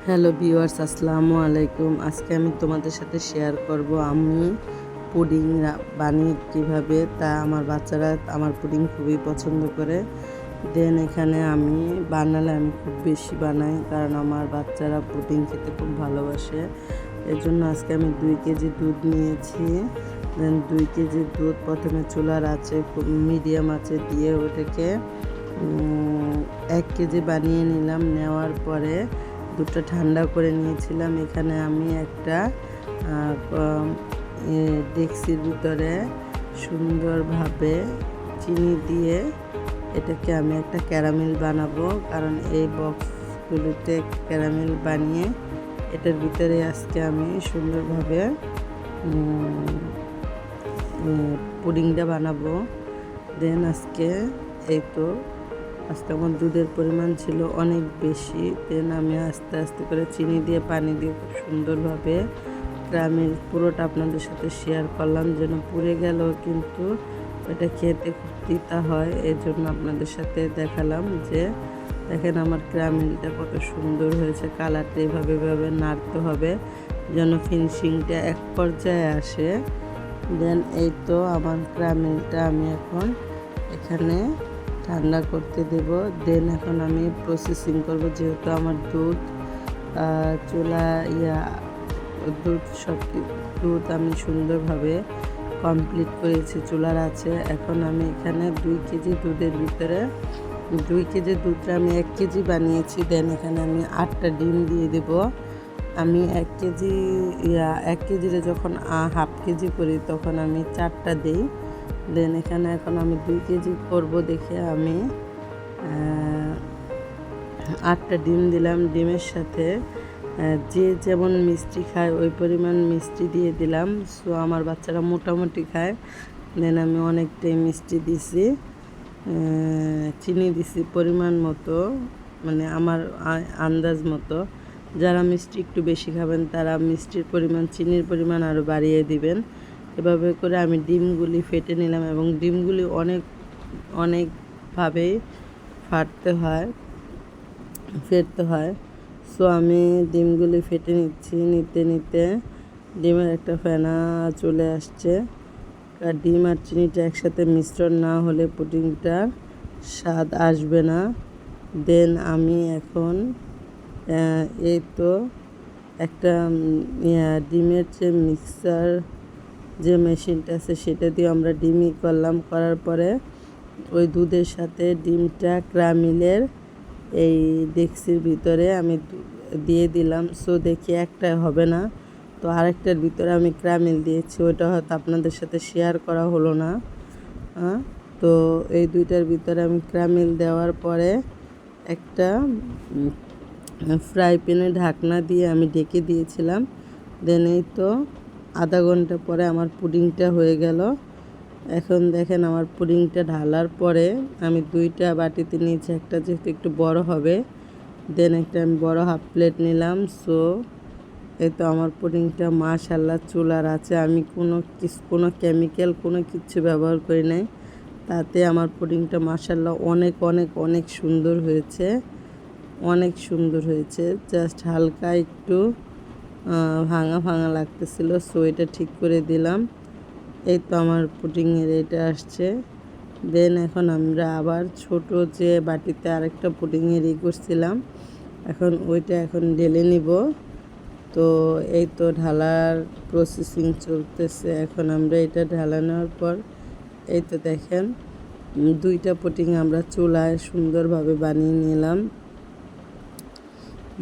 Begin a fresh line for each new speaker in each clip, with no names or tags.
Hello viewers, আসসালামু আলাইকুম। আজকে আমি তোমাদের সাথে শেয়ার করব আমি পুডিং বানিয়ে কীভাবে। তা আমার বাচ্চারা আমার পুডিং খুবই পছন্দ করে। দেন এখানে আমি বানালে আমি খুব বেশি বানাই, কারণ আমার বাচ্চারা পুডিং খেতে খুব ভালোবাসে। এর জন্য আজকে আমি 2 কেজি দুধ নিয়েছি। দেন 2 কেজি দুধ প্রথমে চুলার আছে খুব মিডিয়াম আছে দিয়ে ওটাকে 1 কেজি বানিয়ে নিলাম। নেওয়ার পরে দুধটা ঠান্ডা করে নিয়েছিলাম। এখানে আমি একটা ডেক্সির ভিতরে সুন্দরভাবে চিনি দিয়ে এটাকে আমি একটা ক্যারামেল বানাবো, কারণ এই বক্সগুলোতে ক্যারামেল বানিয়ে এটার ভিতরে আজকে আমি সুন্দরভাবে পুডিংটা বানাবো। দেন আজকে আমার দুধের পরিমাণ ছিল অনেক বেশি। দেন আমি আস্তে আস্তে করে চিনি দিয়ে পানি দিয়ে খুব সুন্দরভাবে ক্যারামেল পুরোটা আপনাদের সাথে শেয়ার করলাম, যেন পুড়ে গেল কিন্তু এটা খেতে খুব তিতা হয়। এর জন্য আপনাদের সাথে দেখালাম যে দেখেন আমার ক্যারামেলটা কত সুন্দর হয়েছে। কালারটা এভাবে নাড়তে হবে যেন ফিনিশিংটা এক পর্যায়ে আসে। দেন আমার ক্যারামেলটা আমি এখন এখানে ঠান্ডা করতে দেব। দেন এখন আমি প্রসেসিং করব, যেহেতু আমার দুধ দুধ আমি সুন্দরভাবে কমপ্লিট করেছি চুলার আছে। এখন আমি এখানে 2 কেজি দুধের ভিতরে 2 কেজি দুধটা আমি 1 কেজি বানিয়েছি। দেন এখানে আমি 8টা ডিম দিয়ে দেব। আমি 1 কেজিরে যখন হাফ কেজি করি তখন আমি 4টা দিই। দেন এখানে এখন আমি 2 কেজি করব দেখে আমি 8টা ডিম দিলাম। ডিমের সাথে যে যেমন মিষ্টি খায় ওই পরিমাণ মিষ্টি দিয়ে দিলাম। সো আমার বাচ্চারা মোটামুটি খায়। দেন আমি অনেকটাই মিষ্টি দিছি, চিনি দিছি পরিমাণ মতো, মানে আমার আন্দাজ মতো। যারা মিষ্টি একটু বেশি খাবেন তারা মিষ্টির পরিমাণ, চিনির পরিমাণ আরও বাড়িয়ে দিবেন। এভাবে করে আমি ডিমগুলি ফেটে নিলাম, এবং ডিমগুলি অনেকভাবেই ফেটতে হয়। সো আমি ডিমগুলি ফেটে নিতে ডিমের একটা ফেনা চলে আসছে। আর ডিম আর চিনিটা একসাথে মিশ্রণ না হলে পুডিংটার স্বাদ আসবে না। দেন আমি এখন একটা ডিমের যে মিক্সার যে মেশিনটা আছে সেটা দিয়ে আমরা ডিমই করার পরে ওই দুধের সাথে ডিমটা ক্যারামেলের এই ডেক্সির ভিতরে আমি দিয়ে দিলাম। সো দেখি একটা হবে না, তো আরেকটার ভিতরে আমি ক্যারামেল দিয়েছি, ওইটা হয়তো আপনাদের সাথে শেয়ার করা হলো না। তো এই দুইটার ভিতরে আমি ক্যারামেল দেওয়ার পরে একটা ফ্রাই প্যানে ঢাকনা দিয়ে আমি ঢেকে দিয়েছিলাম। দেন আধা ঘন্টা পরে আমার পুডিংটা হয়ে গেল। এখন দেখেন আমার পুডিংটা ঢালার পরে আমি 2টা বাটিতে নিয়েছি, একটা যেহেতু একটু বড় হবে। দেন একটা আমি বড় হাফ প্লেট নিলাম। সো আমার পুডিংটা মাশাআল্লাহ চুলার আছে। আমি কোনো কেমিক্যাল কোনো কিছু ব্যবহার করি নাই, তাতে আমার পুডিংটা মাশাআল্লাহ অনেক সুন্দর হয়েছে, অনেক সুন্দর হয়েছে। জাস্ট হালকা একটু ভাঙা লাগতেছিল, সো এটা ঠিক করে দিলাম। আমার পুডিংয়ের এটা আসছে। দেন এখন আমরা আবার ছোট যে বাটিতে আরেকটা পুডিংয়ের করছিলাম, ওইটা ঢেলে নিব। তো ঢালার প্রসেসিং চলতেছে। এখন আমরা এটা ঢালা নেওয়ার পর দেখেন 2টা পুডিং আমরা চুলায় সুন্দরভাবে বানিয়ে নিলাম।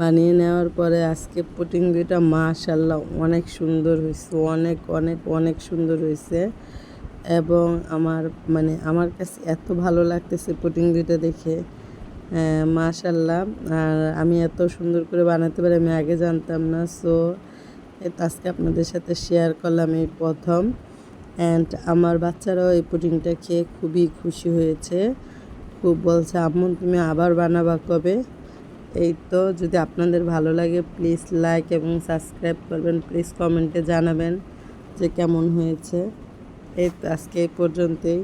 বানিয়ে নেওয়ার পরে আজকে পুডিং দুইটা মাশাআল্লাহ অনেক সুন্দর হয়েছে, অনেক সুন্দর হয়েছে। এবং আমার কাছে এত ভালো লাগতেছে পুডিং দুইটা দেখে, মাশাআল্লাহ। আর আমি এত সুন্দর করে বানাতে পারি আমি আগে জানতাম না। সো আজকে আপনাদের সাথে শেয়ার করলাম এই প্রথম। আমার বাচ্চারাও এই পুডিংটা খেয়ে খুবই খুশি হয়েছে, খুব বলছে আম্মু তুমি আবার বানাবা কবে। যদি আপনাদের ভালো লাগে প্লিজ লাইক এবং সাবস্ক্রাইব করবেন, প্লিজ কমেন্টে জানাবেন যে কেমন হয়েছে। আজকে এই পর্যন্তই।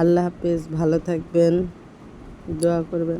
আল্লাহ হাফেজ, ভালো থাকবেন, দোয়া করবেন।